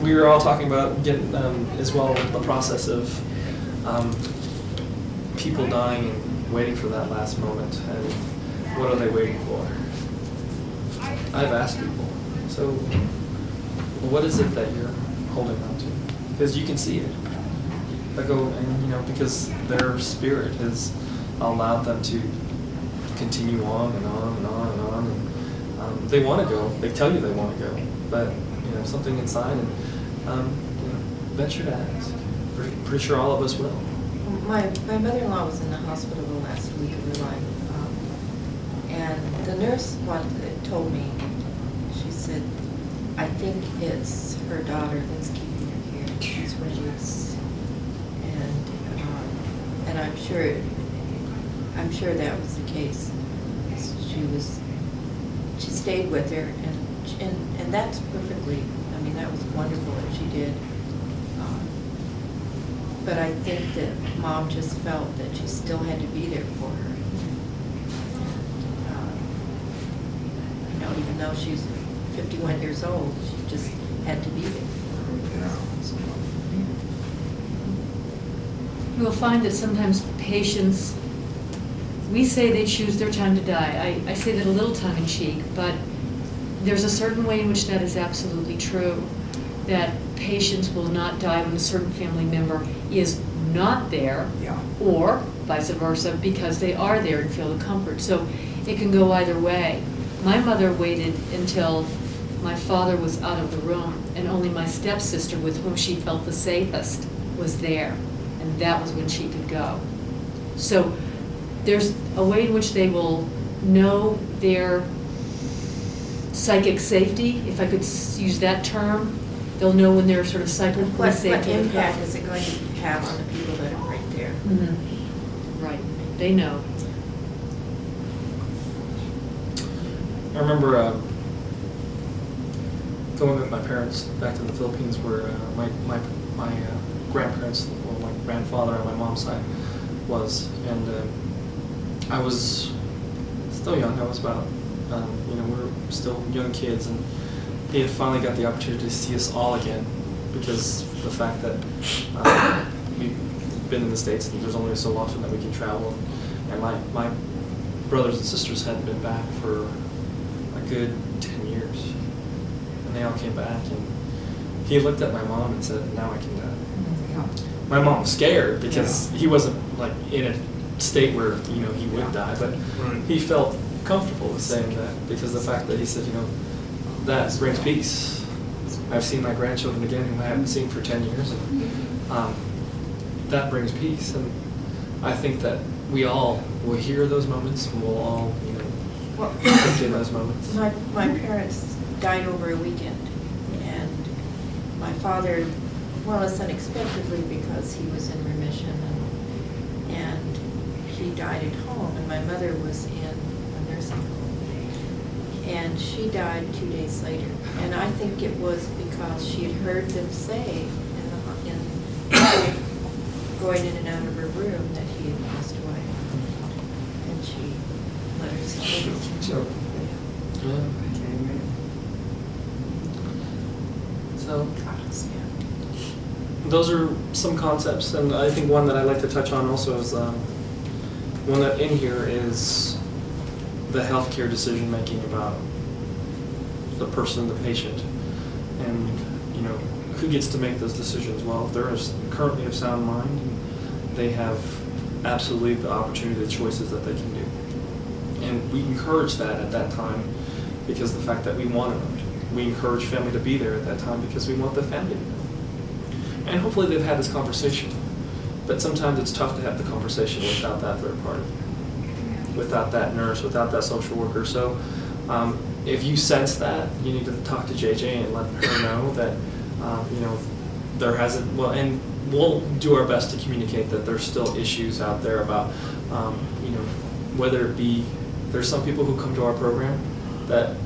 we were all talking about getting as well the process of people dying and waiting for that last moment, and what are they waiting for? I've asked people, so what is it that you're holding on to? Because you can see it. I go, and because their spirit has allowed them to continue on and on and on and on, and they want to go. They tell you they want to go, but something inside, and venture to ask. Pretty sure all of us will. My mother-in-law was in the hospital the last week of her life, and the nurse told me, she said, I think it's her daughter that's keeping her here. She's released, and I'm sure that was the case. She stayed with her, and that's perfectly. I mean, that was wonderful that she did. But I think that Mom just felt that she still had to be there for her. Even though she's 51 years old, she just had to be there. You will find that sometimes patients, we say they choose their time to die. I say that a little tongue-in-cheek, but there's a certain way in which that is absolutely true, that patients will not die when a certain family member is not there, or vice versa, because they are there and feel the comfort. So it can go either way. My mother waited until my father was out of the room, and only my stepsister, with whom she felt the safest, was there, and that was when she could go. So there's a way in which they will know their psychic safety, if I could use that term. They'll know when they're sort of psychically safe. What impact is it going to have on the people that are right there? Mm-hmm. Right, they know. I remember going with my parents back to the Philippines, where my grandparents, well, my grandfather on my mom's side was, and I was still young. I was about, we were still young kids, and he had finally got the opportunity to see us all again, because the fact that we've been in the States and there's only so often that we can travel, and my brothers and sisters hadn't been back for a good 10 years, and they all came back, and he looked at my mom and said, now I can die. My mom was scared because he wasn't like in a state where he would die, but he felt comfortable with saying that, because the fact that he said, that brings peace. I've seen my grandchildren again who I haven't seen for 10 years, and that brings peace. And I think that we all will hear those moments, and we'll all think in those moments. My parents died over a weekend, and my father, more or less unexpectedly, because he was in remission, and he died at home, and my mother was in a nursing home. And she died 2 days later. And I think it was because she had heard them say, going in and out of her room, that he had passed away. And she let herself go. So, those are some concepts, and I think one that I'd like to touch on also is one that in here is the healthcare decision making about the person, the patient, and who gets to make those decisions. Well, if they're currently of sound mind, they have absolutely the opportunity, the choices that they can do, and we encourage that at that time, because the fact that we want to know. We encourage family to be there at that time because we want the family to know, and hopefully they've had this conversation. But sometimes it's tough to have the conversation without that third party, without that nurse, without that social worker. So if you sense that, you need to talk to JJ and let her know that there hasn't, and we'll do our best to communicate that there's still issues out there about whether it be, there's some people who come to our program that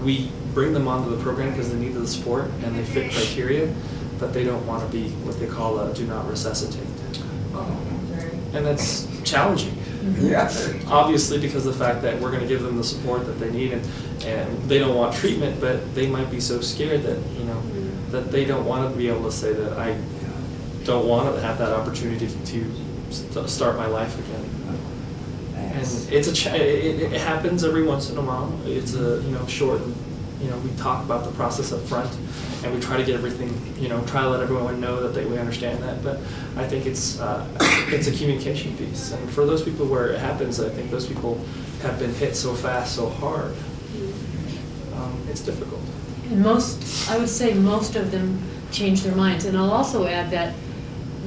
we bring them onto the program because they need the support and they fit criteria, but they don't want to be what they call a do not resuscitate. And that's challenging. Obviously, because of the fact that we're going to give them the support that they need, and they don't want treatment, but they might be so scared that that they don't want to be able to say that I don't want to have that opportunity to start my life again. And it's it happens every once in a while. It's a short. We talk about the process up front, and we try to get everything. Try to let everyone know that we understand that. But I think it's a communication piece. And for those people where it happens, I think those people have been hit so fast, so hard. It's difficult. And I would say most of them change their minds. And I'll also add that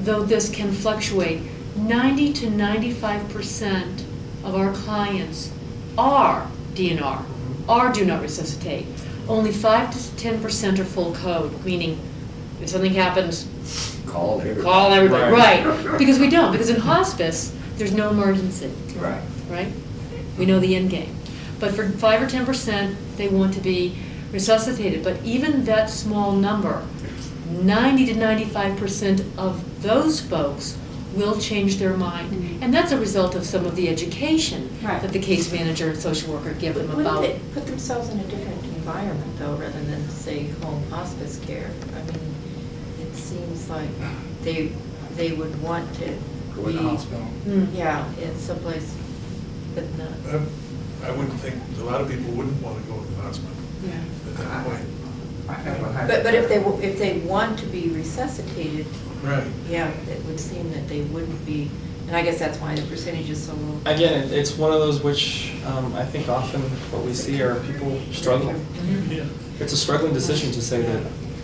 though this can fluctuate, 90 to 95% of our clients are DNR, are do not resuscitate. Only 5 to 10% are full code, meaning if something happens, Call everybody. call everybody. Right. Right. Because we don't. Because in hospice, there's no emergency. Right. Right? We know the end game. But for 5 or 10%, they want to be resuscitated. But even that small number, 90 to 95% of those folks will change their mind. Mhm. And that's a result of some of the education Right. that the case manager and social worker give them Wouldn't about. they put themselves in a different environment, though, rather than, say, home hospice care? I mean, it seems like they would want to Go in the be, hospital. Mm. yeah, in someplace, but not. I wouldn't think, a lot of people wouldn't want to go to the hospital Yeah. at that point. I have a But if they want to be resuscitated, Right. yeah, it would seem that they wouldn't be, and I guess that's why the percentage is so low. Again, it's one of those which I think often what we see are people struggling. Mhm. Yeah. It's a struggling decision to say that,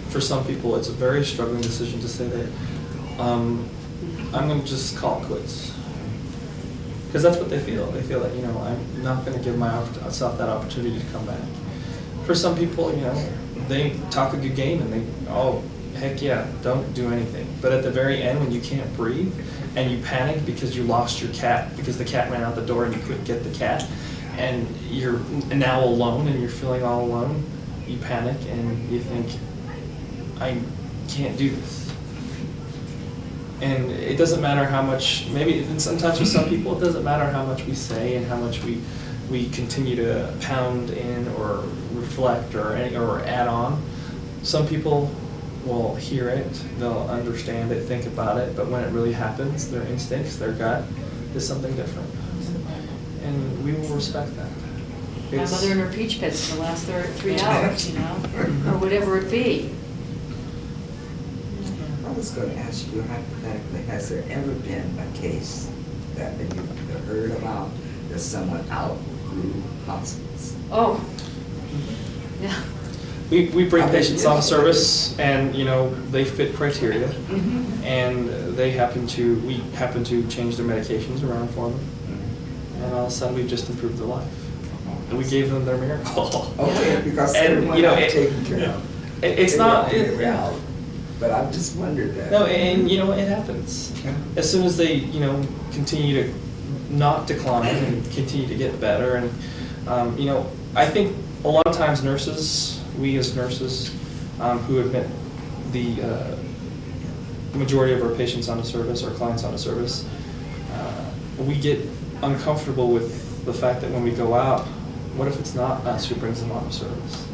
for some people, it's a very struggling decision to say that I'm going to just call it quits. Because that's what they feel. They feel that, I'm not going to give myself that opportunity to come back. For some people, they talk a good game and heck yeah, don't do anything. But at the very end, when you can't breathe and you panic because you lost your cat, because the cat ran out the door and you couldn't get the cat, and you're now alone and you're feeling all alone, you panic and you think, I can't do this. And it doesn't matter how much, and sometimes with some people, it doesn't matter how much we say and how much we continue to pound in or reflect or add on. Some people will hear it, they'll understand it, think about it, but when it really happens, their instincts, their gut is something different. And we will respect that. My mother in her peach pits for the last 3 hours, or whatever it be. I was going to ask you hypothetically, has there ever been a case that you've heard about that someone outgrew hospice? Oh, yeah. We bring patients on service and, they fit criteria and we happen to change their medications around for them. And all of a sudden we've just improved their life. And we gave them their miracle. Okay, because And, everyone I've taken care of. It's they not, want me around, but I've just wondered that. no, and it happens. Yeah. As soon as they, continue to not decline and continue to get better. And, I think a lot of times we as nurses who admit the majority of our patients onto service, our clients onto service, we get uncomfortable with the fact that when we go out, what if it's not us who brings them onto service?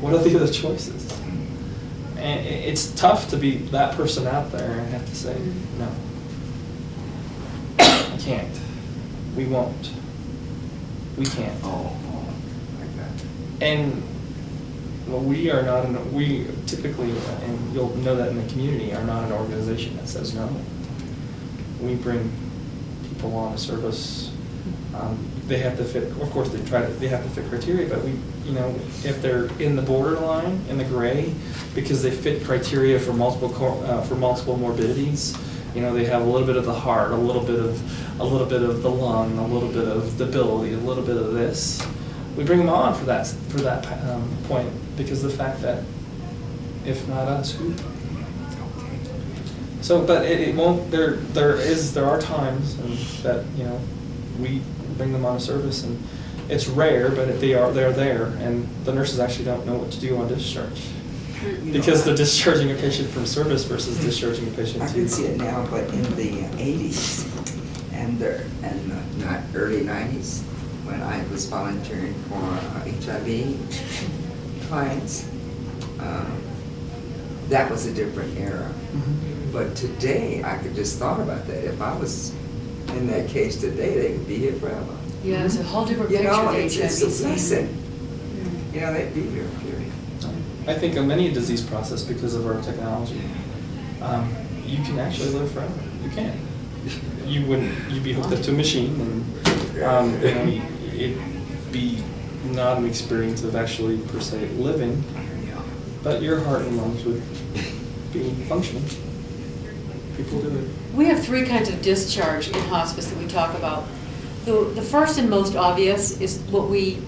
What are the other choices? And it's tough to be that person out there and have to say, no, I can't, we won't, we can't. Oh, like that. And we typically, and you'll know that in the community, are not an organization that says no. We bring people on a service. They have to fit, of course, they have to fit criteria, but if they're in the borderline, in the gray, because they fit criteria for multiple morbidities, they have a little bit of the heart, a little bit of the lung, a little bit of debility, a little bit of this. We bring them on for that point, because the fact that if not us, who? So, but it won't. There are times that we bring them on a service, and it's rare, but they're there, and the nurses actually don't know what to do on discharge, because they're discharging a patient from service versus discharging a patient. I can see it now, but in the 80s and the early 90s, when I was volunteering for HIV clients, that was a different era. Mhm. But today, I could just thought about that. If I was in that case today, they could be here forever. Yeah, it's a whole different You picture know, of it's a HIV. blessing. You know, they'd be here, period. I think in many disease process, because of our technology, you can actually live forever. You can. You'd be hooked up to a machine, and you know, it'd be not an experience of actually per se living, but your heart and lungs would be functioning. People do it. We have three kinds of discharge in hospice that we talk about. The first and most obvious is what we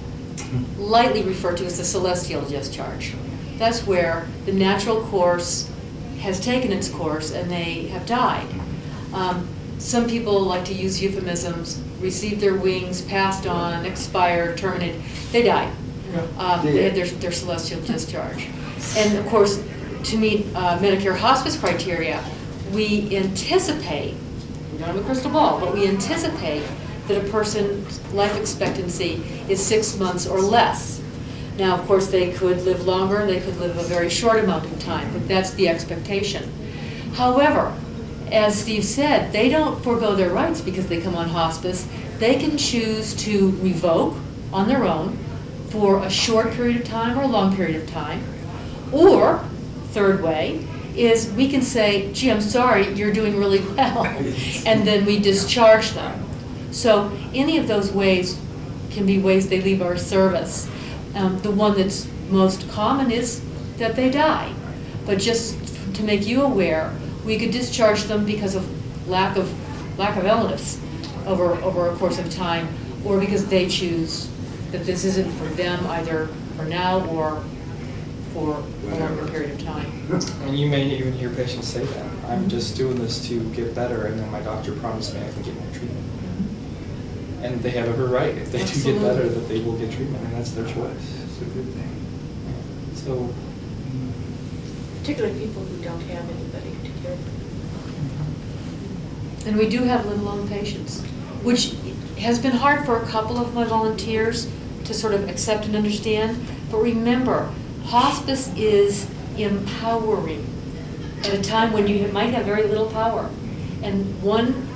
lightly refer to as the celestial discharge. That's where the natural course has taken its course and they have died. Some people like to use euphemisms, received their wings, passed on, expired, terminated. They died. They had their celestial discharge. And of course, to meet Medicare hospice criteria, we anticipate, we don't have a crystal ball, but we anticipate that a person's life expectancy is 6 months or less. Now, of course, they could live longer, they could live a very short amount of time, but that's the expectation. However, as Steve said, they don't forego their rights because they come on hospice. They can choose to revoke on their own for a short period of time or a long period of time. Or, third way, is we can say, gee, I'm sorry, you're doing really well, and then we discharge them. So any of those ways can be ways they leave our service. The one that's most common is that they die. But just to make you aware, we could discharge them because of lack of illness over a course of time, or because they choose that this isn't for them either for now or for a longer period of time. And you may even hear patients say that. I'm just doing this to get better, and then my doctor promised me I can get more treatment. And they have every right, if they do get better, that they will get treatment, and that's their choice. It's a good thing. So, Particularly people who don't have anybody to care for. And we do have live-alone patients, which has been hard for a couple of my volunteers to sort of accept and understand. But remember, hospice is empowering at a time when you might have very little power. And one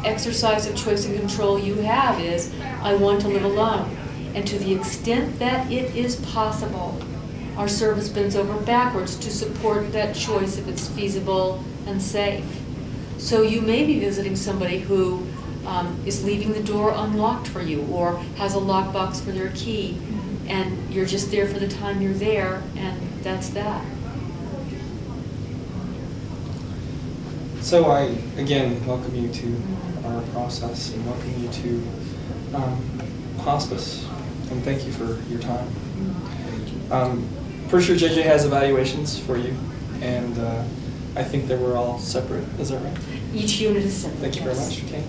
exercise of choice and control you have is, I want to live alone. And to the extent that it is possible, our service bends over backwards to support that choice if it's feasible and safe. So you may be visiting somebody who is leaving the door unlocked for you or has a lockbox for their key, and you're just there for the time you're there, and that's that. so I, again, welcome you to our process and welcome you to hospice, and thank you for your time. Pretty sure JJ has evaluations for you, and I think they were all separate, is that right? Each unit is separate. Thank you very yes. much, okay.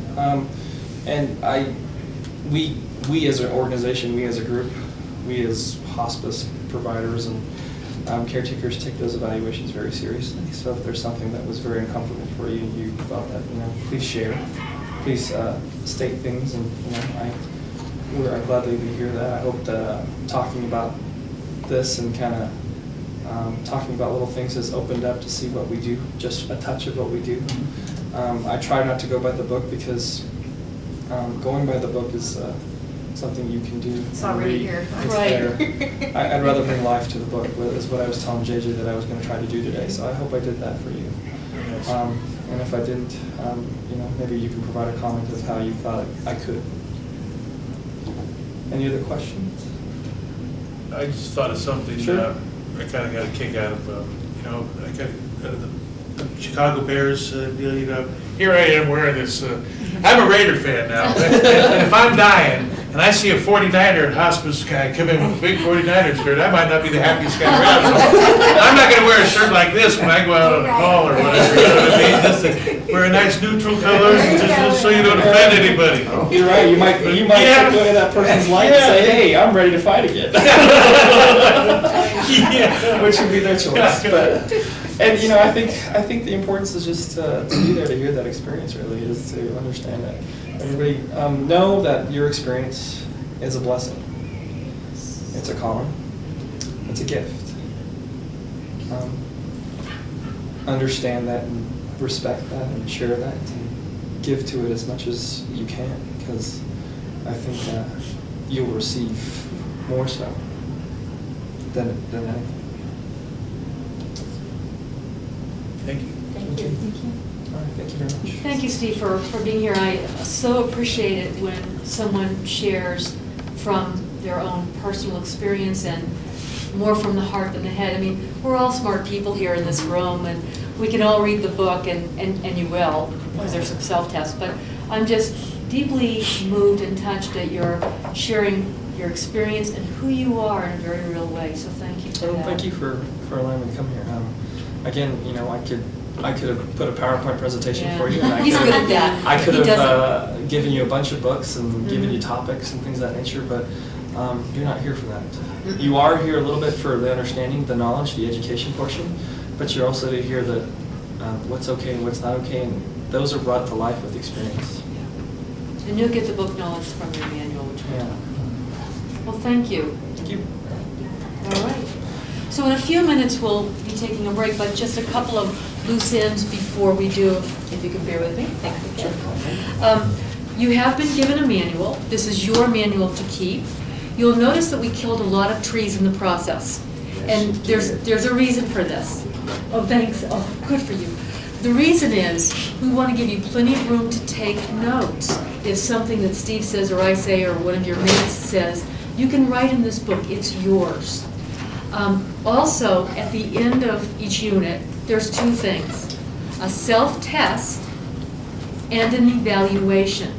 And we as an organization, we as a group, we as hospice providers and caretakers take those evaluations very seriously. So if there's something that was very uncomfortable for you, you thought that, please share, please state things, and I'd gladly to hear that. I hope that talking about this and kind of talking about little things has opened up to see what we do, just a touch of what we do. I try not to go by the book because going by the book is something you can do. It's already here. It's Right. there. I'd rather bring life to the book, is what I was telling JJ that I was going to try to do today. So I hope I did that for you. And if I didn't, maybe you can provide a comment of how you thought I could. Any other questions? I just thought of something. Sure. I kind of got a kick out of, I got the Chicago Bears deal. Here I am wearing this. I'm a Raider fan now. And if I'm dying and I see a 49er hospice guy come in with a big 49er shirt, I might not be the happiest guy around. So I'm not going to wear a shirt like this when I go out on a call or whatever. You know what I mean? Just to wear a nice neutral colors, just so you don't offend anybody. You're right. You might take away that person's life and say, "Hey, I'm ready to fight again." Yeah. Which would be their choice. But I think the importance is just to be there to hear that experience. Really, is to understand that everybody know that your experience is a blessing. It's a calling. It's a gift. understand that and respect that and share that and give to it as much as you can, because I think you'll receive more so than anything. Thank you. Thank you. All right, thank you very much. Thank you, Steve, for being here. I so appreciate it when someone shares from their own personal experience and more from the heart than the head. I mean, we're all smart people here in this room, and we can all read the book, and you will, because there's some self-tests. But I'm just deeply moved and touched that you're sharing your experience and who you are in a very real way. So thank you for Well, that. thank you for allowing me to come here. Again, you know, I could have put a PowerPoint presentation Yeah. for you. And He's good at that. I could He have doesn't. given you a bunch of books and given Mhm. you topics and things of that nature, but you're not here for that. Mm-mm. You are here a little bit for the understanding, the knowledge, the education portion, but you're also to hear that what's okay and what's not okay, and those are brought to life with experience. Yeah. And you'll get the book knowledge from your manual, which we'll Yeah. talk about. Well, thank you. Thank you. All right. So in a few minutes, we'll be taking a break, but just a couple of loose ends before we do, if you can bear with me. Thank you. You have been given a manual. This is your manual to keep. You'll notice that we killed a lot of trees in the process. And there's a reason for this. Oh, thanks. Oh, good for you. The reason is we want to give you plenty of room to take notes. If something that Steve says or I say or one of your mates says, you can write in this book. It's yours. Also, at the end of each unit, there's two things: a self-test and an evaluation.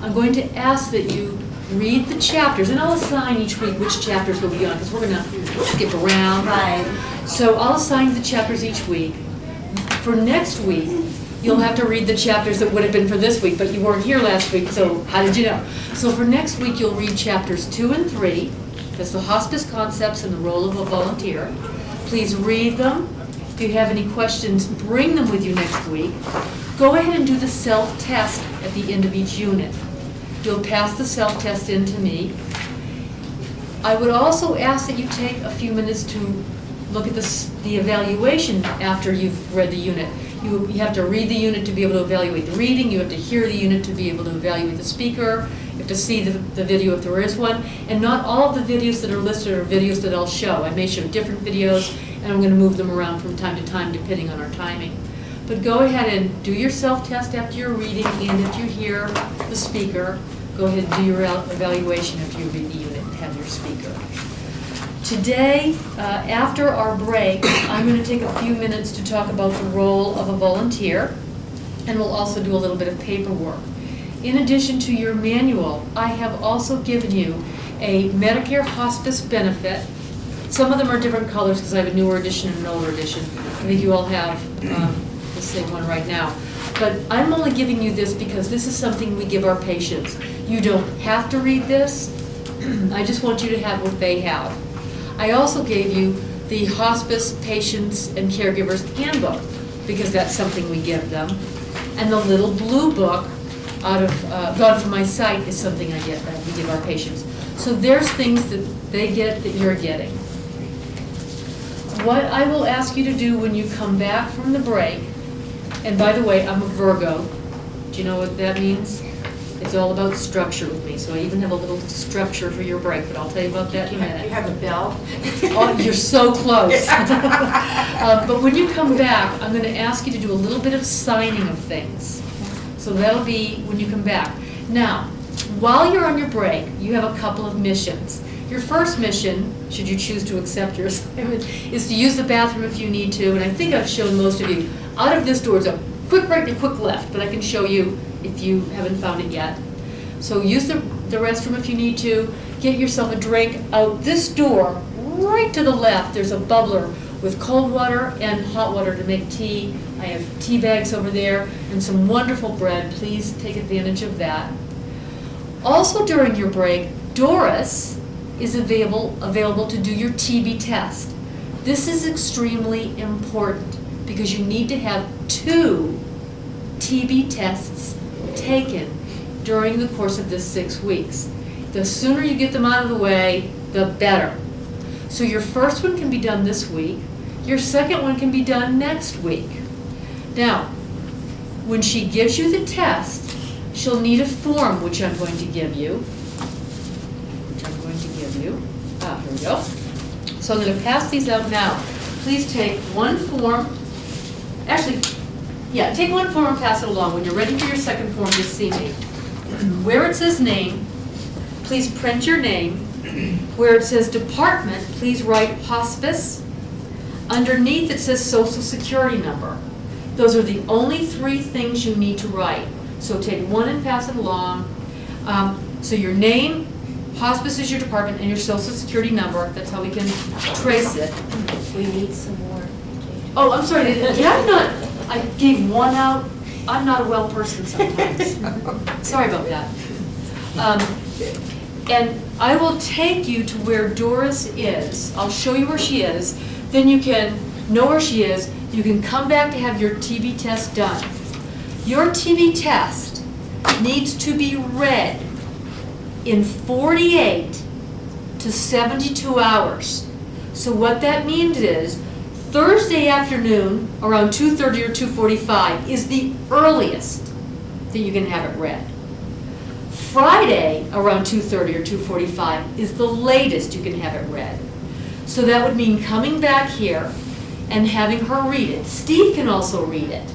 I'm going to ask that you read the chapters, and I'll assign each week which chapters will be on, because we're going to skip around. Right. So I'll assign the chapters each week. For next week, you'll have to read the chapters that would have been for this week, but you weren't here last week, so how did you know? So for next week, you'll read chapters 2 and 3. That's the hospice concepts and the role of a volunteer. Please read them. If you have any questions, bring them with you next week. Go ahead and do the self-test at the end of each unit. You'll pass the self-test in to me. I would also ask that you take a few minutes to look at the evaluation after you've read the unit. You have to read the unit to be able to evaluate the reading. You have to hear the unit to be able to evaluate the speaker. You have to see the video if there is one. And not all of the videos that are listed are videos that I'll show. I may show different videos, and I'm going to move them around from time to time depending on our timing. But go ahead and do your self-test after you're reading, and if you hear the speaker, go ahead and do your evaluation after you read the unit and have your speaker. Today, after our break, I'm going to take a few minutes to talk about the role of a volunteer, and we'll also do a little bit of paperwork. In addition to your manual, I have also given you a Medicare hospice benefit. Some of them are different colors because I have a newer edition and an older edition. I think you all have the same one right now. But I'm only giving you this because this is something we give our patients. You don't have to read this. I just want you to have what they have. I also gave you the Hospice Patients and Caregivers Handbook because that's something we give them. And the little blue book out of Gone From My Sight is something I get that we give our patients. So there's things that they get that you're getting. What I will ask you to do when you come back from the break, and by the way, I'm a Virgo. Do you know what that means? It's all about structure with me, so I even have a little structure for your break, but I'll tell you about that in a minute. You have a bell? Oh, you're so close. But when you come back, I'm going to ask you to do a little bit of signing of things. So that'll be when you come back. Now, while you're on your break, you have a couple of missions. Your first mission, should you choose to accept your assignment, is to use the bathroom if you need to, and I think I've shown most of you. Out of this door is a quick right and a quick left, but I can show you if you haven't found it yet. So use the restroom if you need to. Get yourself a drink. Out this door, right to the left, there's a bubbler with cold water and hot water to make tea. I have tea bags over there and some wonderful bread. Please take advantage of that. Also during your break, Doris is available to do your TB test. This is extremely important because you need to have 2 TB tests taken during the course of this 6 weeks. The sooner you get them out of the way, the better. So your first one can be done this week. Your second one can be done next week. Now, when she gives you the test, she'll need a form, which I'm going to give you. Here we go. So I'm going to pass these out now. Please take one form. Actually, yeah, take one form and pass it along. When you're ready for your second form, just see me. Where it says name, please print your name. Where it says department, please write hospice. Underneath it says social security number. Those are the only 3 things you need to write. So take one and pass it along. So your name, hospice is your department, and your social security number. That's how we can trace it. We need some more. Oh, I'm sorry, I gave one out. I'm not a well person sometimes. Sorry about that. And I will take you to where Doris is. I'll show you where she is. Then you can know where she is. You can come back to have your TB test done. Your TB test needs to be read in 48 to 72 hours. So what that means is Thursday afternoon around 2:30 or 2:45 is the earliest that you can have it read. Friday around 2:30 or 2:45 is the latest you can have it read. So that would mean coming back here and having her read it. Steve can also read it.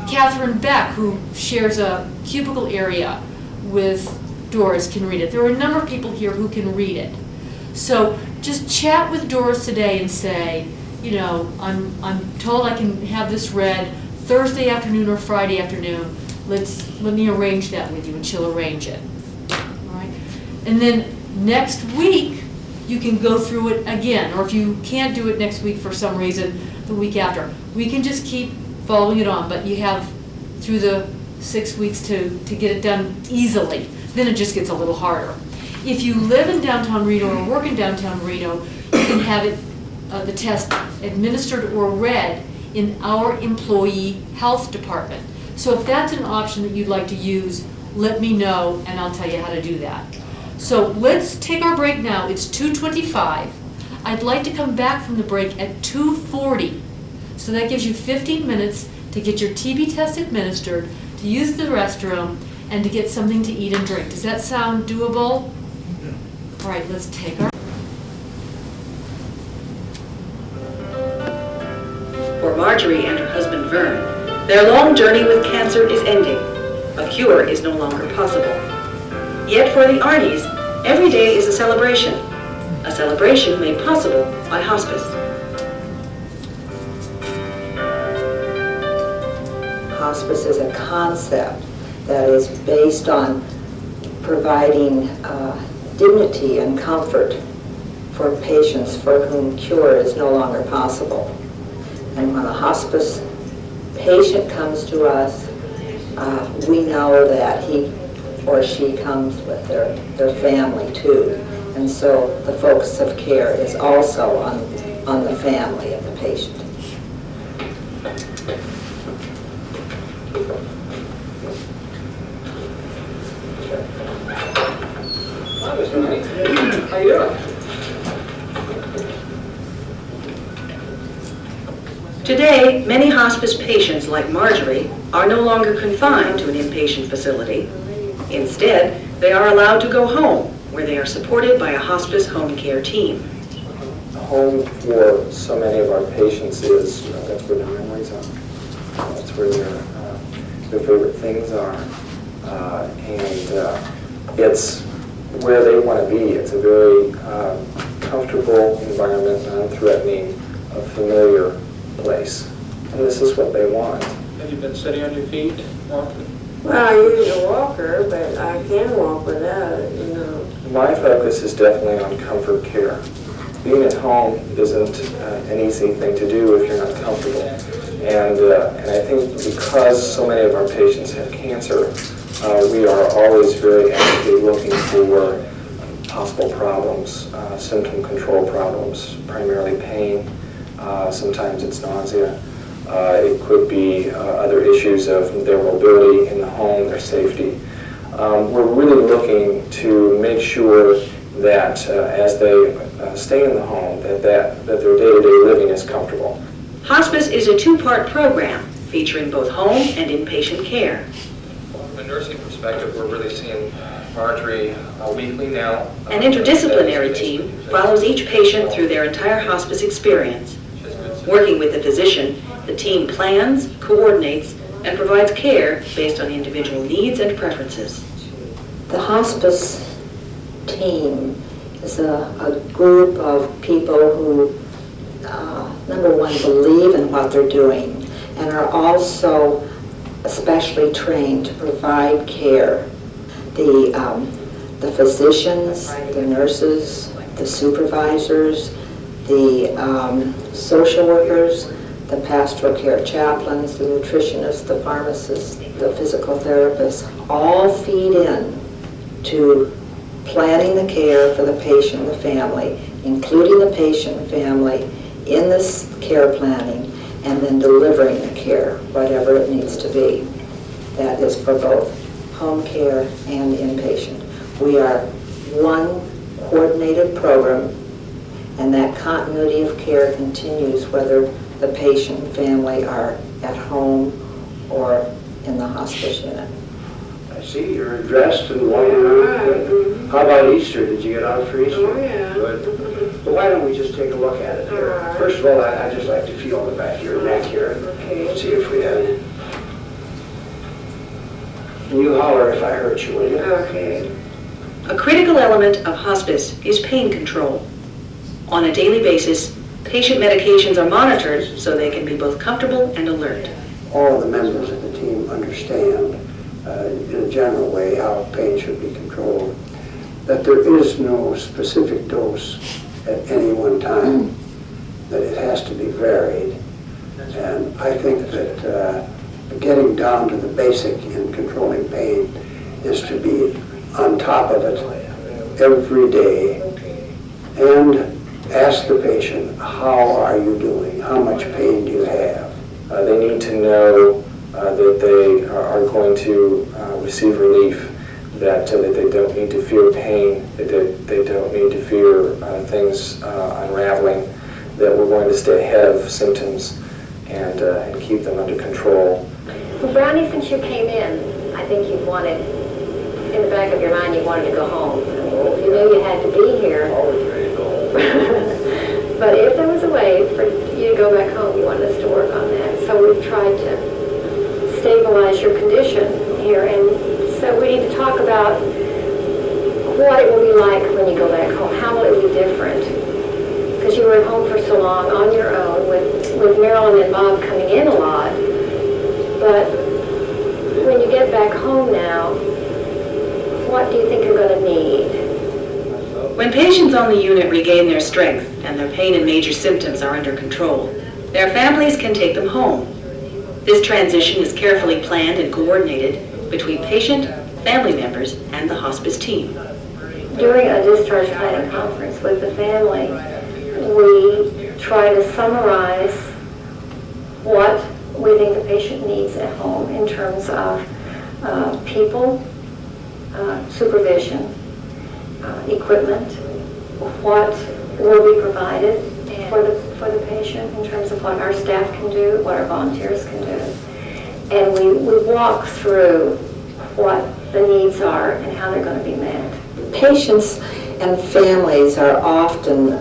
Catherine Beck, who shares a cubicle area with Doris, can read it. There are a number of people here who can read it. So just chat with Doris today and say, you know, I'm told I can have this read Thursday afternoon or Friday afternoon. Let me arrange that with you, and she'll arrange it. All right. And then next week you can go through it again, or if you can't do it next week for some reason, the week after. We can just keep following it on, but you have through the 6 weeks to get it done easily. Then it just gets a little harder. If you live in downtown Reno or work in downtown Reno, you can have it, the test administered or read in our employee health department. So if that's an option that you'd like to use, let me know and I'll tell you how to do that. So let's take our break now. It's 2:25. I'd like to come back from the break at 2:40. So that gives you 15 minutes to get your TB test administered, to use the restroom, and to get something to eat and drink. Does that sound doable? Yeah. All right, let's take our... For Marjorie and her husband Vern, their long journey with cancer is ending. A cure is no longer possible. Yet for the Arnies, every day is a celebration made possible by hospice. Hospice is a concept that is based on providing dignity and comfort for patients for whom cure is no longer possible. And when a hospice patient comes to us, we know that he or she comes with their family too. And so the focus of care is also on the family of the patient. How you doing? Today, many hospice patients like Marjorie are no longer confined to an inpatient facility. Instead, they are allowed to go home, where they are supported by a hospice home care team. Home for so many of our patients is, that's where their memories are. That's where their favorite things are. And it's where they want to be. It's a very comfortable environment, non-threatening, a familiar place. And this is what they want. Have you been sitting on your feet, walking? Well, I use a walker, but I can walk without it, you know. My focus is definitely on comfort care. Being at home isn't an easy thing to do if you're not comfortable. And I think because so many of our patients have cancer, we are always very actively looking for possible problems, symptom control problems, primarily pain. Sometimes it's nausea. It could be other issues of their mobility in the home, their safety. We're really looking to make sure that as they stay in the home, that their day-to-day living is comfortable. Hospice is a two-part program featuring both home and inpatient care. From a nursing perspective, we're really seeing Marjorie weekly now. An interdisciplinary team follows each patient through their entire hospice experience. Working with the physician, the team plans, coordinates, and provides care based on individual needs and preferences. The hospice team is a group of people who, number one, believe in what they're doing and are also especially trained to provide care. The physicians, the nurses, the supervisors, the social workers, the pastoral care chaplains, the nutritionists, the pharmacists, the physical therapists, all feed in to planning the care for the patient and the family, including the patient and family in this care planning, and then delivering the care, whatever it needs to be. That is for both home care and inpatient. We are one coordinated program, and that continuity of care continues whether the patient and family are at home or in the hospice unit. I see you're dressed and walking around. How about Easter? Did you get out for Easter? Oh, yeah. Good. Well, why don't we just take a look at it here? First of all, I'd just like to feel the back of your neck here. Okay. See if we have it. And you holler if I hurt you, will you? Okay. A critical element of hospice is pain control. On a daily basis, patient medications are monitored so they can be both comfortable and alert. All the members of the team understand in a general way how pain should be controlled, that there is no specific dose at any one time, that it has to be varied. And I think that getting down to the basic in controlling pain is to be on top of it every day and ask the patient, how are you doing? How much pain do you have? They need to know that they are going to receive relief, that they don't need to fear pain, that they don't need to fear things unraveling, that we're going to stay ahead of symptoms and keep them under control. Well, Brownie, since you came in, I think you've wanted, in the back of your mind, you wanted to go home. I mean, you knew you had to be here. But if there was a way for you to go back home, you wanted us to work on that. So we've tried to stabilize your condition here. And so we need to talk about what it will be like when you go back home. How will it be different? Because you were at home for so long on your own with Marilyn and Bob coming in a lot. But when you get back home now, what do you think you're going to need? When patients on the unit regain their strength and their pain and major symptoms are under control, their families can take them home. This transition is carefully planned and coordinated between patient, family members, and the hospice team. During a discharge planning conference with the family, we try to summarize what we think the patient needs at home in terms of people, supervision, equipment, what will be provided for the patient in terms of what our staff can do, what our volunteers can do. And we walk through what the needs are and how they're going to be met. Patients and families are often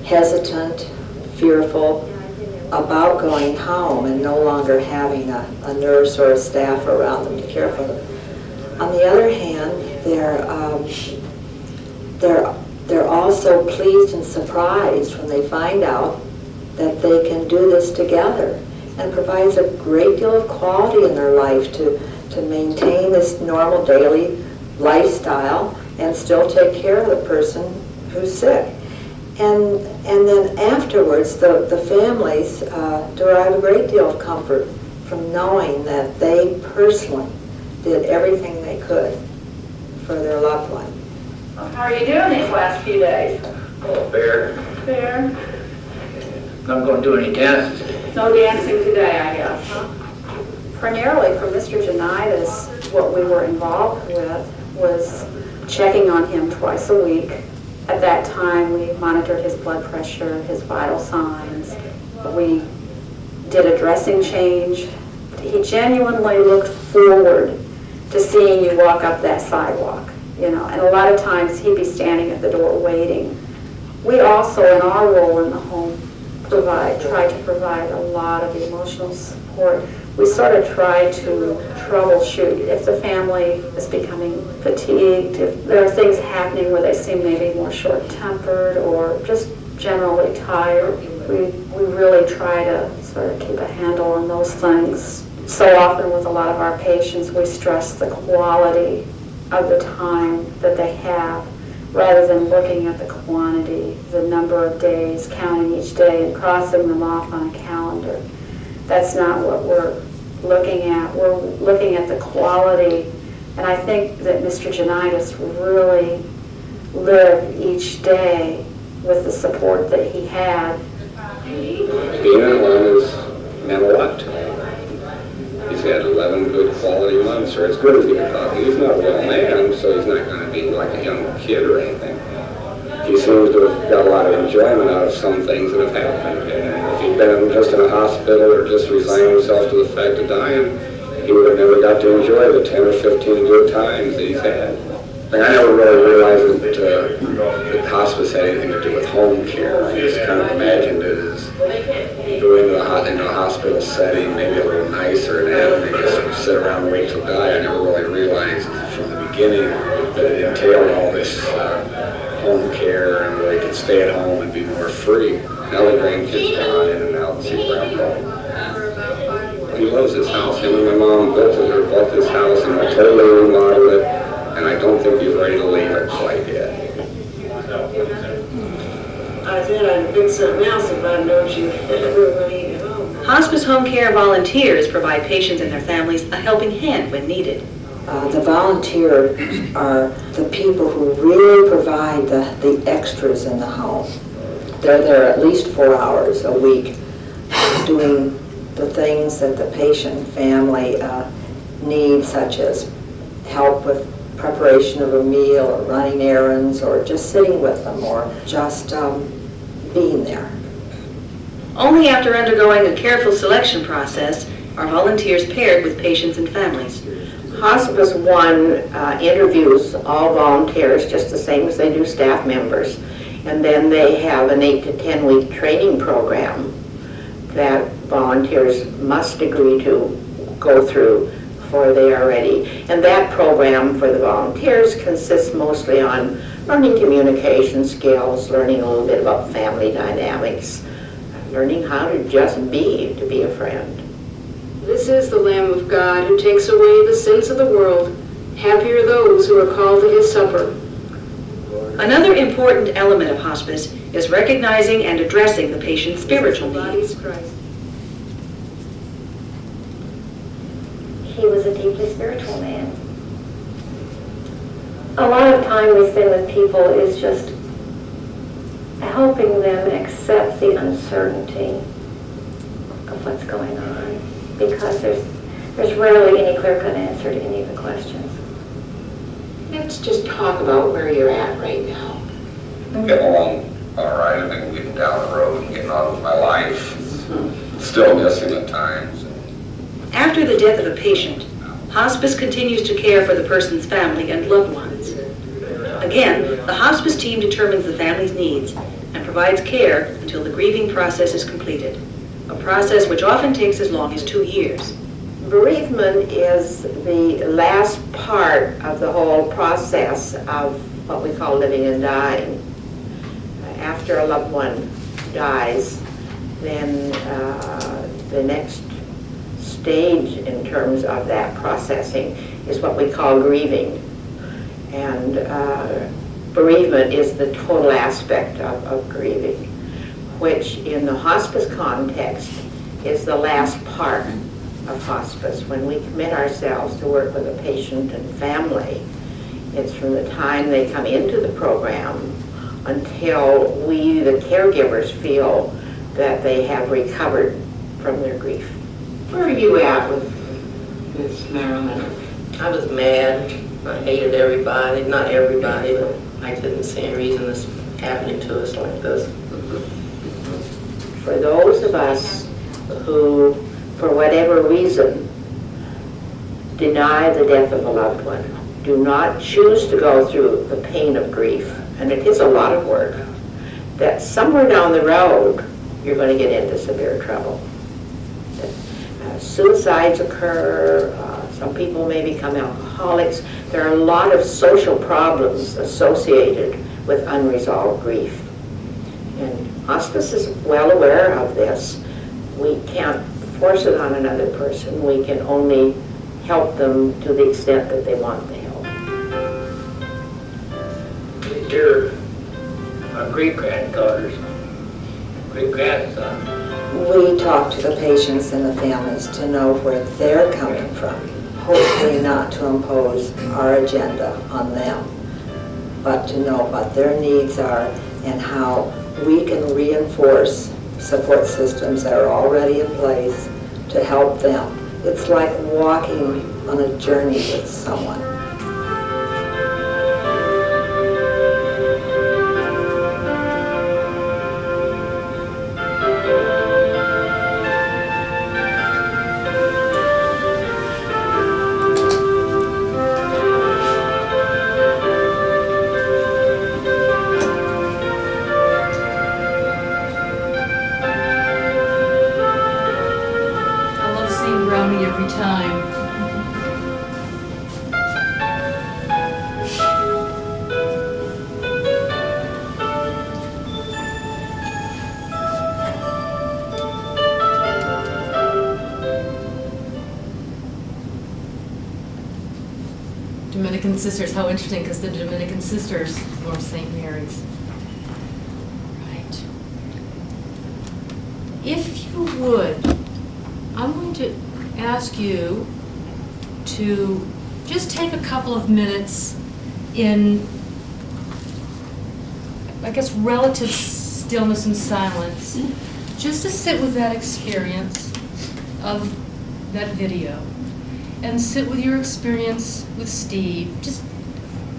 hesitant, fearful about going home and no longer having a nurse or a staff around them to care for them. On the other hand, they're also pleased and surprised when they find out that they can do this together, and provides a great deal of quality in their life to maintain this normal daily lifestyle and still take care of the person who's sick. And then afterwards, the families derive a great deal of comfort from knowing that they personally did everything they could for their loved one. How are you doing these last few days? Oh, Bear. Fair. Not going to do any dancing. No dancing today, I guess, huh? Primarily for Mr. Janitas, what we were involved with was checking on him twice a week. At that time, we monitored his blood pressure, his vital signs. We did a dressing change. He genuinely looked forward to seeing you walk up that sidewalk, you know, and a lot of times he'd be standing at the door waiting. We also, in our role in the home, try to provide a lot of emotional support. We sort of try to troubleshoot if the family is becoming fatigued, if there are things happening where they seem maybe more short-tempered or just generally tired. We really try to sort of keep a handle on those things. So often with a lot of our patients, we stress the quality of the time that they have rather than looking at the quantity, the number of days, counting each day and crossing them off on a calendar. That's not what we're looking at. We're looking at the quality, and I think that Mr. Janitis really lived each day with the support that he had. Being at home has meant a lot to him. He's had 11 good quality months, or as good as he can talk. He's not a well man, so he's not going to be like a young kid or anything. He seems to have got a lot of enjoyment out of some things that have happened. And if he'd been just in a hospital or just resigned himself to the fact of dying, he would have never got to enjoy the 10 or 15 good times that he's had. And I never really realized that hospice had anything to do with home care. I just kind of imagined it as going in a hospital setting, maybe a little nicer, and they just sit around and wait till die. I never really realized from the beginning that it entailed all this home care and where they could stay at home and be more free. Now the grandkids come on in and out and see Grandpa. He loves his house. Him and my mom bought this house and I totally remodeled it, and I don't think he's ready to leave it quite yet. I said I'd fix something else if I know you ever leave at home. Hospice home care volunteers provide patients and their families a helping hand when needed. The volunteers are the people who really provide the extras in the home. They're there at least 4 hours a week doing the things that the patient and family need, such as help with preparation of a meal or running errands or just sitting with them or just being there. Only after undergoing a careful selection process are volunteers paired with patients and families. Hospice One interviews all volunteers just the same as they do staff members. And then they have an 8 to 10 week training program that volunteers must agree to go through before they are ready. And that program for the volunteers consists mostly on learning communication skills, learning a little bit about family dynamics, learning how to just be, to be a friend. This is the Lamb of God who takes away the sins of the world. Happy are those who are called to his supper. Another important element of hospice is recognizing and addressing the patient's spiritual needs. He was a deeply spiritual man. A lot of time we spend with people is just helping them accept the uncertainty of what's going on, because there's rarely any clear-cut answer to any of the questions. Let's just talk about where you're at right now. I'm getting along all right. I think I'm getting down the road and getting on with my life. Still missing at times. After the death of a patient, hospice continues to care for the person's family and loved ones. Again, the hospice team determines the family's needs and provides care until the grieving process is completed, a process which often takes as long as 2 years. Bereavement is the last part of the whole process of what we call living and dying. After a loved one dies, then the next stage in terms of that processing is what we call grieving. And bereavement is the total aspect of grieving, which in the hospice context is the last part of hospice. When we commit ourselves to work with a patient and family, it's from the time they come into the program until we, the caregivers, feel that they have recovered from their grief. Where are you at with Miss Marilyn? I was mad. I hated everybody, not everybody, but I couldn't see any reason this happening to us like this. For those of us who, for whatever reason, deny the death of a loved one, do not choose to go through the pain of grief, and it is a lot of work, that somewhere down the road, you're going to get into severe trouble. Suicides occur, some people may become alcoholics. There are a lot of social problems associated with unresolved grief. And hospice is well aware of this. We can't force it on another person. We can only help them to the extent that they want the help. Dear great-granddaughters, great-grandson, We talk to the patients and the families to know where they're coming from, hopefully not to impose our agenda on them, but to know what their needs are and how we can reinforce support systems that are already in place to help them. It's like walking on a journey with someone. Every time. Dominican Sisters, how interesting, because the Dominican Sisters were St. Mary's. Right. If you would, I'm going to ask you to just take a couple of minutes in, I guess, relative stillness and silence, just to sit with that experience of that video, and sit with your experience with Steve. Just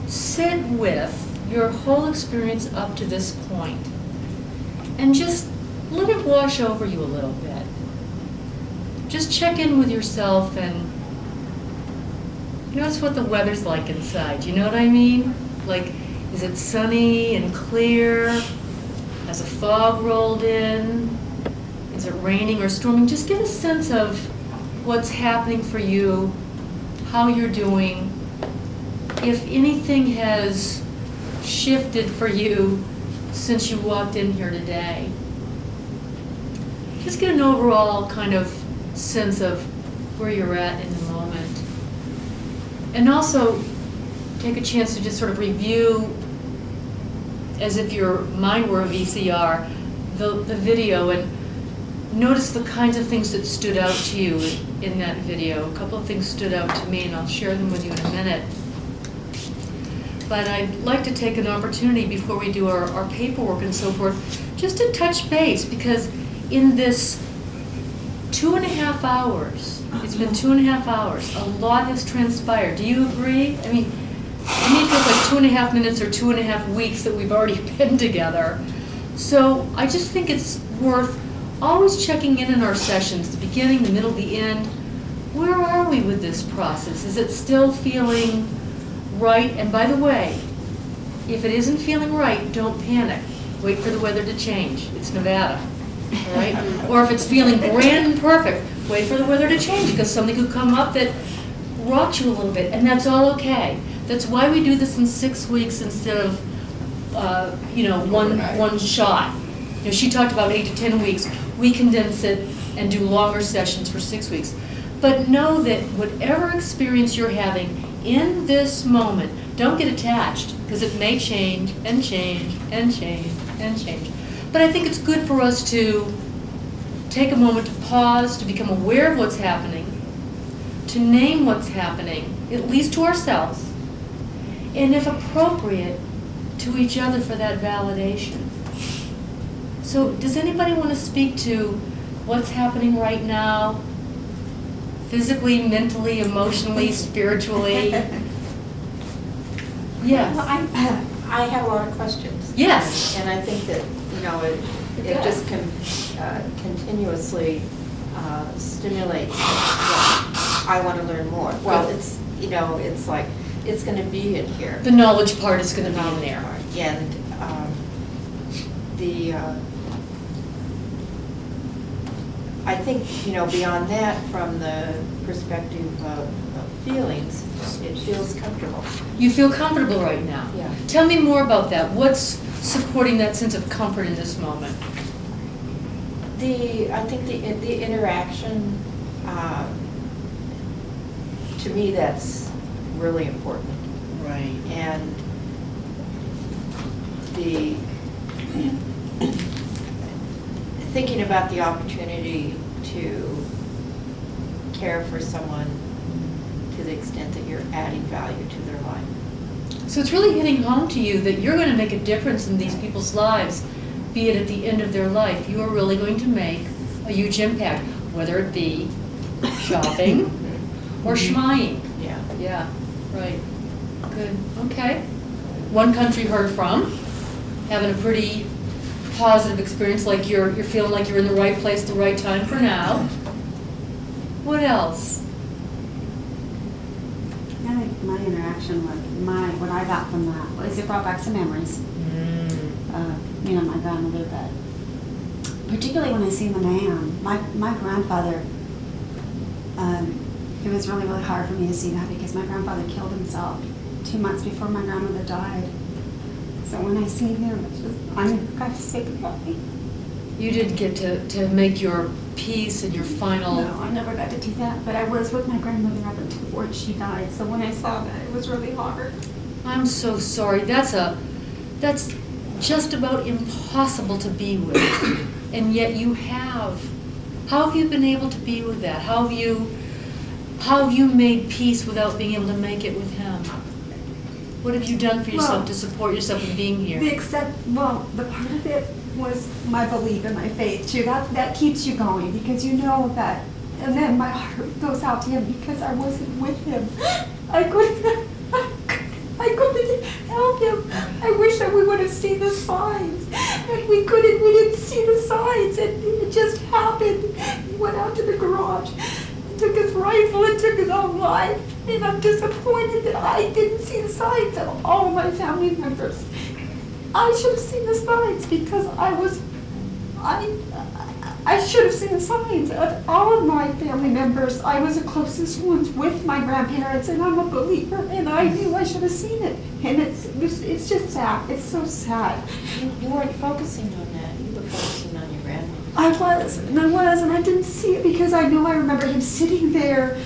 sit with your whole experience up to this point, and just let it wash over you a little bit. Just check in with yourself and notice what the weather's like inside. You know what I mean? Like, is it sunny and clear? Has a fog rolled in? Is it raining or storming? Just get a sense of what's happening for you, how you're doing, if anything has shifted for you since you walked in here today. Just get an overall kind of sense of where you're at in the moment. And also take a chance to just sort of review, as if your mind were a VCR, the video, and notice the kinds of things that stood out to you in that video. A couple of things stood out to me, and I'll share them with you in a minute. But I'd like to take an opportunity before we do our paperwork and so forth, just to touch base, because in this 2.5 hours, it's been 2.5 hours, a lot has transpired. Do you agree? I mean, to me it feels like 2.5 minutes or 2.5 weeks that we've already been together. So I just think it's worth always checking in our sessions, the beginning, the middle, the end. Where are we with this process? Is it still feeling right? And by the way, if it isn't feeling right, don't panic. Wait for the weather to change. It's Nevada. All right? Or if it's feeling grand and perfect, wait for the weather to change, because something could come up that rocks you a little bit, and that's all okay. That's why we do this in 6 weeks instead of, one shot. You know, she talked about 8 to 10 weeks. We condense it and do longer sessions for 6 weeks. But know that whatever experience you're having in this moment, don't get attached, because it may change and change and change and change. But I think it's good for us to take a moment to pause, to become aware of what's happening, to name what's happening, at least to ourselves, and if appropriate, to each other for that validation. So does anybody want to speak to what's happening right now, physically, mentally, emotionally, spiritually? Yes. Well, I have a lot of questions. Yes. And I think that, it just continuously stimulates, I want to learn more. Well, it's, it's like, it's going to be in here. The knowledge part is going to be in there. And I think, beyond that, from the perspective of feelings, it feels comfortable. You feel comfortable right now? Yeah. Tell me more about that. What's supporting that sense of comfort in this moment? I think the interaction, to me, that's really important. Right. And thinking about the opportunity to care for someone to the extent that you're adding value to their life. So it's really hitting home to you that you're going to make a difference in these people's lives, be it at the end of their life. You are really going to make a huge impact, whether it be shopping or schmying. Yeah. Yeah, right. Good. Okay. One country heard from, having a pretty positive experience, like you're feeling like you're in the right place at the right time for now. What else? I think my interaction with what I got from that was it brought back some memories. My grandmother, but particularly when I see the man, my grandfather, it was really, really hard for me to see that because my grandfather killed himself 2 months before my grandmother died. So when I see him, it's just, I got to say goodbye. You did get to make your peace and your final... No, I never got to do that, but I was with my grandmother up until she died. So when I saw that, it was really hard. I'm so sorry. That's just about impossible to be with. And yet you have. How have you been able to be with that? How have you made peace without being able to make it with him? What have you done for yourself to support yourself in being here? The part of it was my belief and my faith too. That keeps you going because you know that. And then my heart goes out to him because I wasn't with him. I couldn't help him. I wish that we would have seen the signs. And we didn't see the signs. And it just happened. He went out to the garage, took his rifle and took his own life. And I'm disappointed that I didn't see the signs of all of my family members. I should have seen the signs because I should have seen the signs of all of my family members. I was the closest ones with my grandparents, and I'm a believer, and I knew I should have seen it. And it's just sad. It's so sad. You weren't focusing on that. You were focusing on your grandmother. I was, and I didn't see it because I remember him sitting there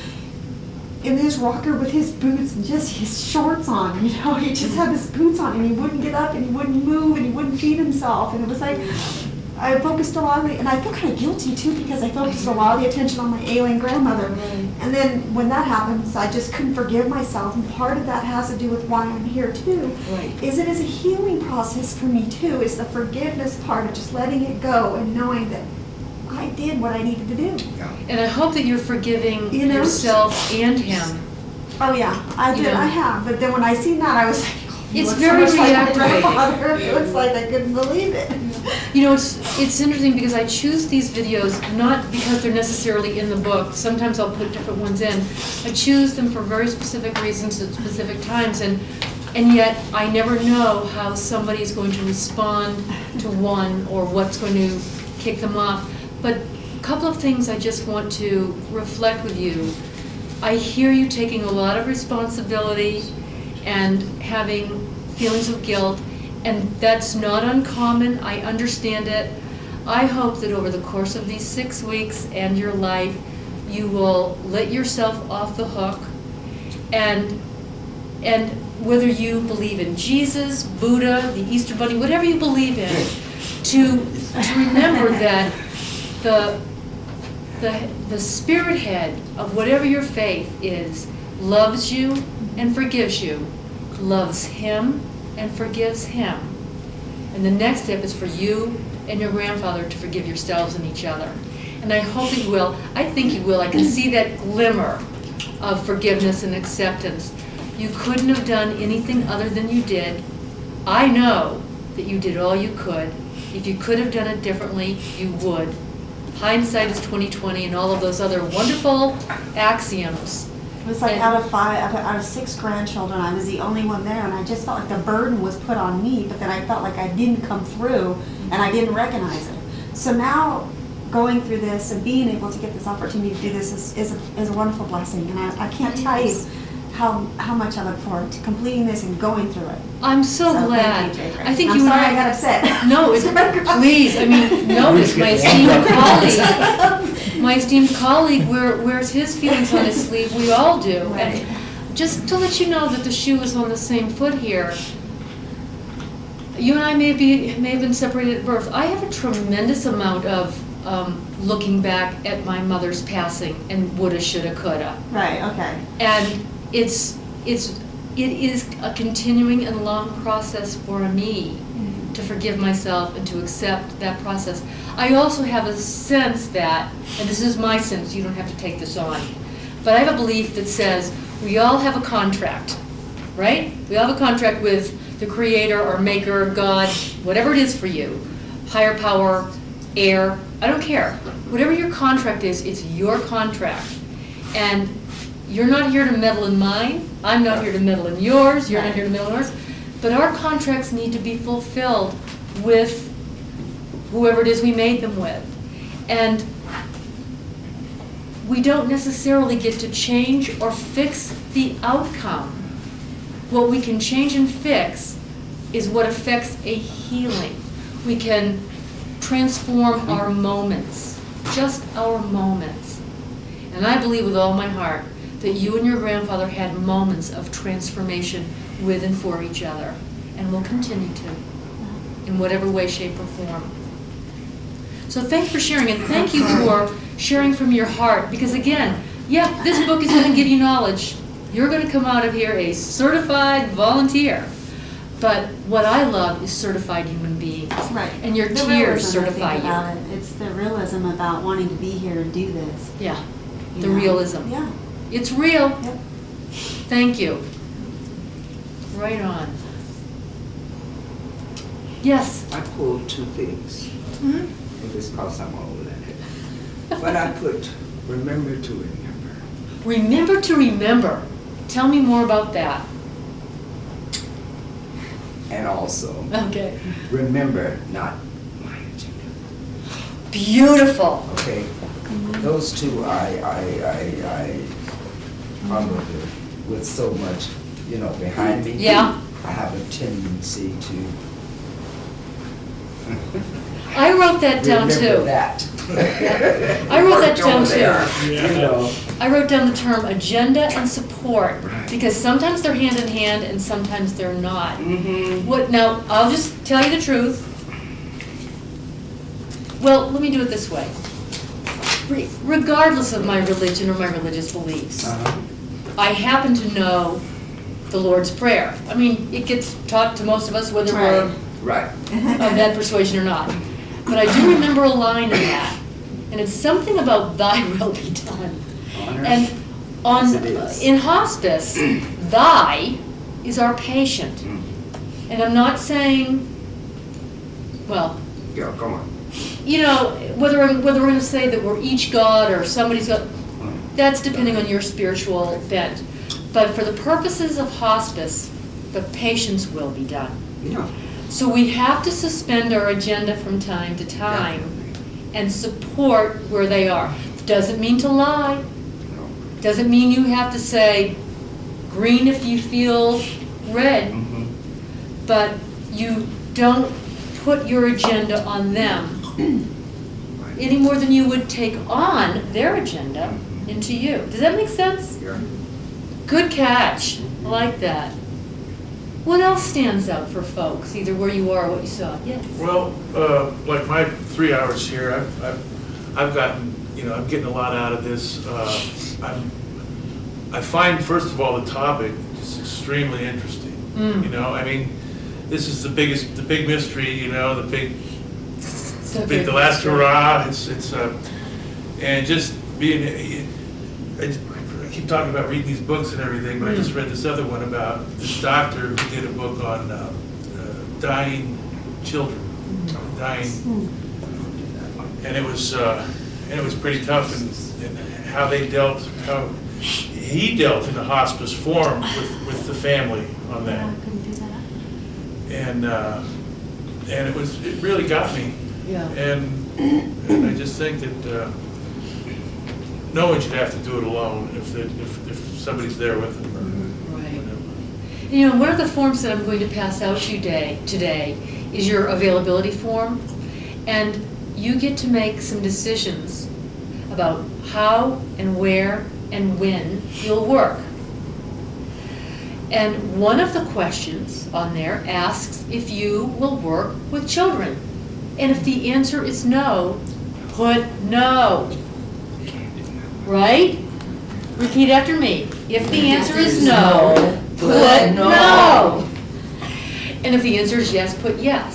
in his rocker with his boots and just his shorts on, he just had his boots on and he wouldn't get up and he wouldn't move and he wouldn't feed himself. And it was like, I focused a lot of and I feel kind of guilty too because I focused a lot of the attention on my ailing grandmother. And then when that happens, I just couldn't forgive myself. And part of that has to do with why I'm here too. Right. Is it is a healing process for me too, is the forgiveness part of just letting it go and knowing that I did what I needed to do. And I hope that you're forgiving yourself and him. Oh yeah, I did. I have. But then when I seen that, I was like, it's very reactivating. It looks like I couldn't believe it. It's interesting because I choose these videos not because they're necessarily in the book. Sometimes I'll put different ones in. I choose them for very specific reasons at specific times, and yet I never know how somebody's going to respond to one or what's going to kick them off. But a couple of things I just want to reflect with you. I hear you taking a lot of responsibility and having feelings of guilt, and that's not uncommon. I understand it. I hope that over the course of these 6 weeks and your life, you will let yourself off the hook, and whether you believe in Jesus, Buddha, the Easter Bunny, whatever you believe in, to remember that the spirit head of whatever your faith is loves you and forgives you, loves him and forgives him. And the next step is for you and your grandfather to forgive yourselves and each other. And I hope that you will. I think you will. I can see that glimmer of forgiveness and acceptance. You couldn't have done anything other than you did. I know that you did all you could. If you could have done it differently, you would. Hindsight is 20/20 and all of those other wonderful axioms. It was like out of 6 grandchildren, I was the only one there, and I just felt like the burden was put on me, but then I felt like I didn't come through, and I didn't recognize it. So now, going through this and being able to get this opportunity to do this is a wonderful blessing, and I can't tell you how much I look forward to completing this and going through it. I'm so Thank glad. you, Jay. I think I'm you and sorry I got upset. No, please. I mean, notice my esteemed colleague. My esteemed colleague wears his feelings on his sleeve. We all do. Right. And just to let you know that the shoe is on the same foot here. You and I may have been separated at birth. I have a tremendous amount of looking back at my mother's passing and woulda, shoulda, coulda. Right. Okay. And it is a continuing and long process for me to forgive myself and to accept that process. I also have a sense that, and this is my sense, you don't have to take this on, but I have a belief that says we all have a contract, right? We all have a contract with the Creator or Maker, God, whatever it is for you, higher power, air, I don't care. Whatever your contract is, it's your contract. And you're not here to meddle in mine, I'm not here to meddle in yours, you're not here to meddle in yours, but our contracts need to be fulfilled with whoever it is we made them with. And we don't necessarily get to change or fix the outcome. What we can change and fix is what affects a healing. We can transform our moments, just our moments. And I believe with all my heart that you and your grandfather had moments of transformation with and for each other, and will continue to, in whatever way, shape, or form. So thank you for sharing, and thank you for sharing from your heart, because again, yeah, this book is going to give you knowledge. You're going to come out of here a certified volunteer. But what I love is certified human beings. Right. And your The tears realism, I certify think, you. about it. It's the realism about wanting to be here and do this. Yeah, You the know? realism. Yeah. It's real. Yep. Thank you. Right on. Yes? I pulled 2 things. Mhm. And it's because I'm old at it. But I put, remember to remember. Remember to remember. Tell me more about that. And also, Okay. remember not my agenda. Beautiful. Okay? Those 2 I probably, with so much, behind me. Yeah. I have a tendency to I wrote that down too. remember that. I wrote that down Over there, too. I wrote down the term agenda and support, because sometimes they're hand in hand and sometimes they're not. What, now, I'll just tell you the truth. Well, let me do it this way. Regardless of my religion or my religious beliefs, I happen to know the Lord's Prayer. I mean, it gets taught to most of us whether we're of that persuasion or not. But I do remember a line in that, and it's something about thy will be done. And in hospice, thy is our patient. And I'm not saying, well, yeah, come on. whether we're going to say that we're each God or somebody's God, that's depending on your spiritual bent. But for the purposes of hospice, the patient's will be done. Yeah. So we have to suspend our agenda from time to time and support where they are. Doesn't mean to lie. Doesn't mean you have to say green if you feel red. But you don't put your agenda on them any more than you would take on their agenda into you. Does that make sense? Yeah. Good catch. I like that. What else stands out for folks, either where you are or what you saw? Yes. Well, like my 3 hours here, I've gotten, I'm getting a lot out of this. I find, first of all, the topic is extremely interesting. I mean, this is the big mystery, the last hurrah. And just being, I keep keep talking about reading these books and everything, but I just read this other one about this doctor who did a book on dying children, dying, and it was pretty tough, and how he dealt in the hospice forum with the family on that. And it really got me. Yeah. And I just think that no one should have to do it alone if somebody's there with them. Right. You know, one of the forms that I'm going to pass out to you today is your availability form, and you get to make some decisions about how and where and when you'll work. And one of the questions on there asks if you will work with children. And if the answer is no, put no. Right? Repeat after me. If the answer is no, put no. And if the answer is yes, put yes.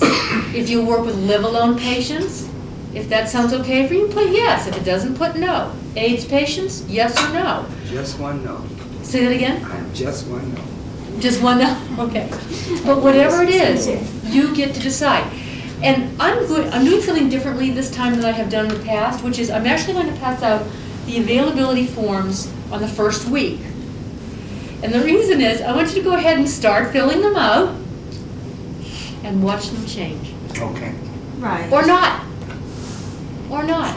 If you work with live-alone patients, if that sounds okay for you, put yes. If it doesn't, put no. AIDS patients, yes or no? Just one no. Say that again? Just one no. Just one no? Okay. But whatever it is, you get to decide. And I'm doing something differently this time than I have done in the past, which is I'm actually going to pass out the availability forms on the first week. And the reason is I want you to go ahead and start filling them out and watch them change. Okay. Right. Or not. Or not.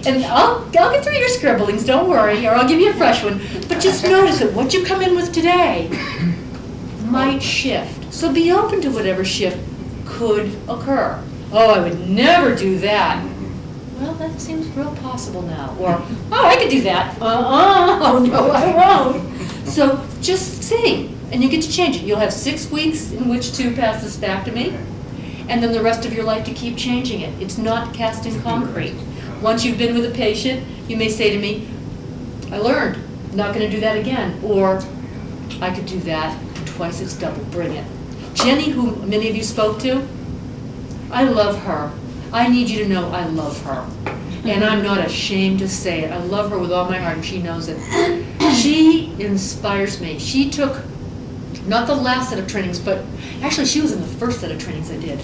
And I'll get through your scribblings, don't worry, or I'll give you a fresh one. But just notice that what you come in with today might shift. So be open to whatever shift could occur. Oh, I would never do that. Well, that seems real possible now. Or, oh, I could do that. Oh, no, I won't. So just see, and you get to change it. You'll have 6 weeks in which to pass this back to me, and then the rest of your life to keep changing it. It's not cast in concrete. Once you've been with a patient, you may say to me, I learned, I'm not going to do that again. Or, I could do that, twice it's double, bring it. Jenny, who many of you spoke to, I love her. I need you to know I love her. And I'm not ashamed to say it. I love her with all my heart, and she knows it. She inspires me. She took, not the last set of trainings, but actually she was in the first set of trainings I did.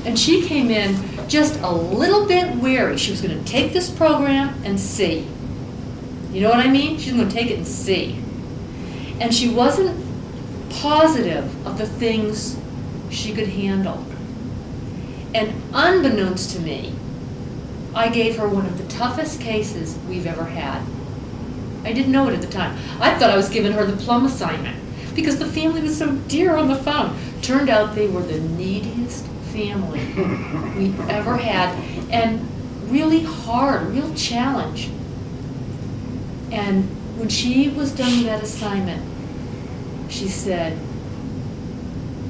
And she came in just a little bit wary. She was going to take this program and see. You know what I mean? She was going to take it and see. And she wasn't positive of the things she could handle. And unbeknownst to me, I gave her one of the toughest cases we've ever had. I didn't know it at the time. I thought I was giving her the plum assignment because the family was so dear on the phone. Turned out they were the neediest family we ever had, and really hard, real challenge. And when she was done with that assignment, she said,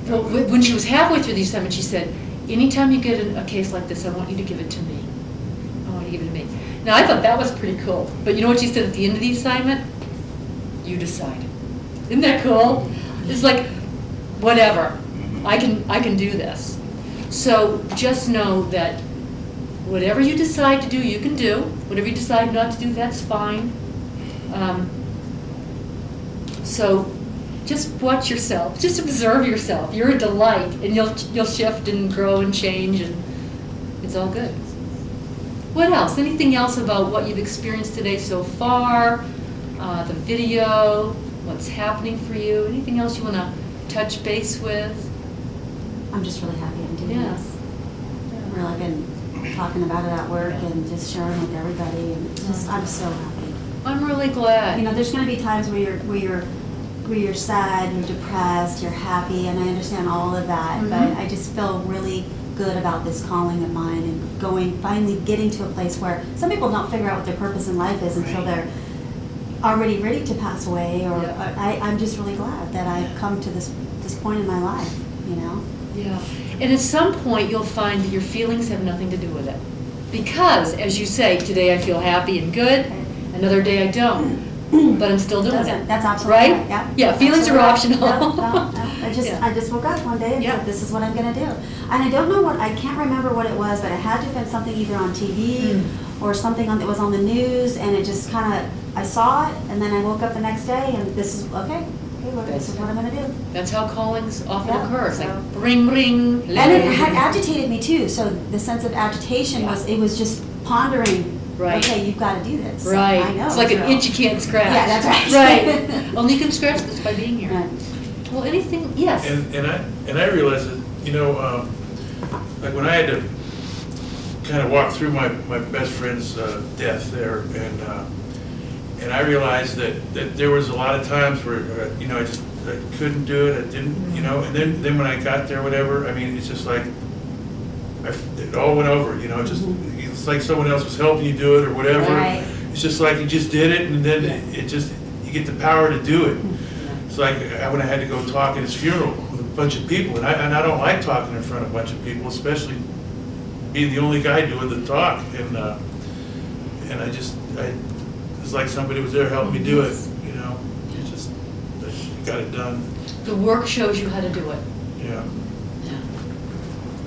well, when she was halfway through the assignment, she said, anytime you get a case like this, I want you to give it to me. I want you to give it to me. Now, I thought that was pretty cool. But you know what she said at the end of the assignment? You decide. Isn't that cool? It's like, whatever. I can do this. So just know that whatever you decide to do, you can do. Whatever you decide not to do, that's fine. So just watch yourself. Just observe yourself. You're a delight, and you'll shift and grow and change, and it's all good. What else? Anything else about what you've experienced today so far? The video, what's happening for you? Anything else you want to touch base with? I'm just really happy I'm doing this. I've really been talking about it at work and just sharing with everybody, and it's just, I'm so happy. I'm really glad. You know, there's going to be times where you're sad, you're depressed, you're happy, and I understand all of that, Mm-hmm. but I just feel really good about this calling of mine and finally getting to a place where some people don't figure out what their purpose in life is until they're already ready to pass away, or I'm just really glad that I've come to this point in my life, you know? Yeah, and at some point you'll find that your feelings have nothing to do with it. Because, as you say, today I feel happy and good, another day I don't. But I'm still doing it. That's absolutely right. Yeah, feelings are optional. I just Yeah. I just woke up one day and Yeah. said, this is what I'm gonna do. And I don't know what, I can't remember what it was, but it had to have been something either on TV or something that was on the news, and it just kinda, I saw it, and then I woke up the next day, and this is, okay, well, this is what I'm gonna do. That's how callings often Yeah, occur. It's so- like ring, ring. And it had agitated me too, so the sense of agitation was, it was just pondering, Right. okay, you've gotta do this. Right. I know. It's like an so- itch you can't scratch. Yeah, that's right. Right. Only you can scratch this by being here. Right. Well, anything, yes. And I realized that, you know, like when I had to kind of walk through my best friend's death there, and I realized that there was a lot of times where, you know, I couldn't do it, I didn't, you know, and then when I got there, whatever, I mean, it's just like, it all went over, you know, it's like someone else was helping you do it or whatever. Right. It's just like you just did it, and then it just, you get the power to do it. It's like when I had to go talk at his funeral with a bunch of people, and I don't like talking in front of a bunch of people, especially being the only guy doing the talk, and it's like somebody was there helping me do it, you know, I got it done, The work shows you how to do it. yeah.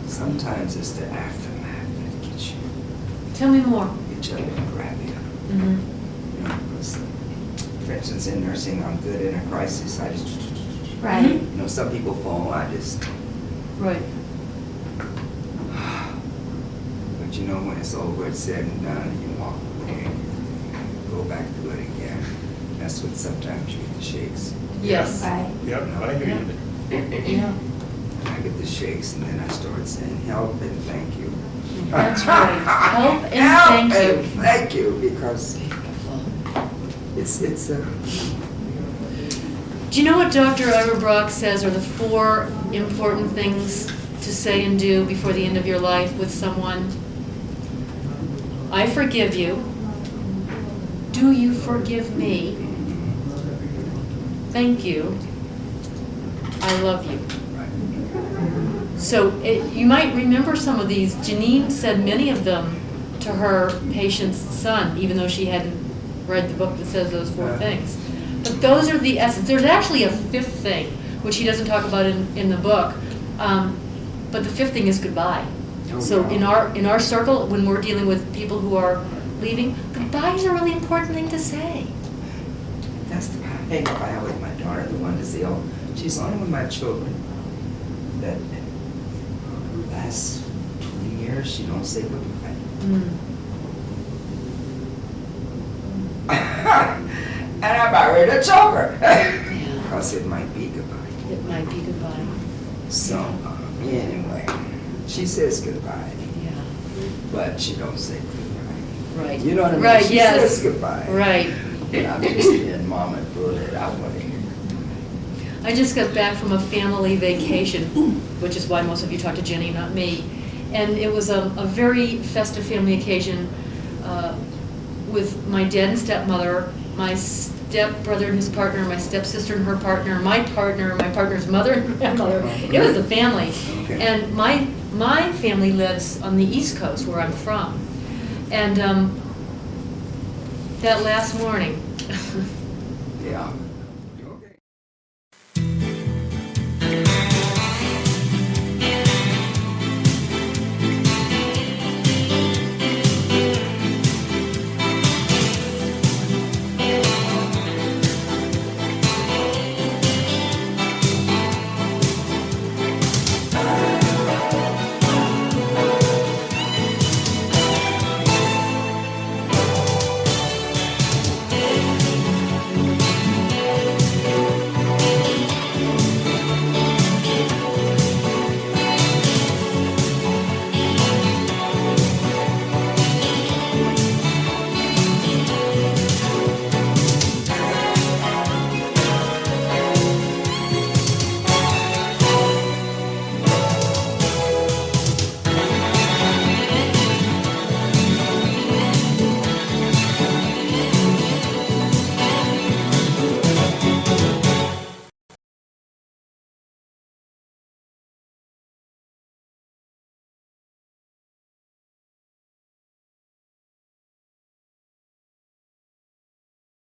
Sometimes it's the aftermath that gets you. Tell me more. Get you up and grab you. Mhm. You know, 'cause, for instance, in nursing, I'm good in a crisis. I just, Right. you know, some people fall, I just, Right. but you know, when it's over, it's said and done, and you walk away and you go back to it again. That's what sometimes you get the shakes. Yes. Right. Yep, I hear you. Yeah. I get the shakes, and then I start saying help and thank you. That's right. Help and Help thank you. and thank you, because it's Do you know what Dr. Ira Brock says are the 4 important things to say and do before the end of your life with someone? I forgive you. Do you forgive me? Thank you. I love you. So you might remember some of these. Janine said many of them to her patient's son, even though she hadn't read the book that says those 4 things. But those are the essence. There's actually a 5th thing, which he doesn't talk about in the book. But the 5th thing is goodbye. So in our circle, when we're dealing with people who are leaving, goodbye is a really important thing to say. that's the hang up I have with my daughter, the one that's ill. She's only with my children that last 20 years she don't say goodbye. And I'm about ready to choke her. Because it might be goodbye. It might be goodbye. So, anyway, she says goodbye. Yeah. But she don't say goodbye. Right. You know what I mean? Right, She yes. says goodbye. Right. And I'm just being mama bullet. I want to hear. I just got back from a family vacation, which is why most of you talk to Jenny, not me. And it was a very festive family occasion with my dad and stepmother, my stepbrother and his partner, my stepsister and her partner, my partner's mother and grandmother. It was the family. And my family lives on the East Coast, where I'm from. And that last morning, Yeah.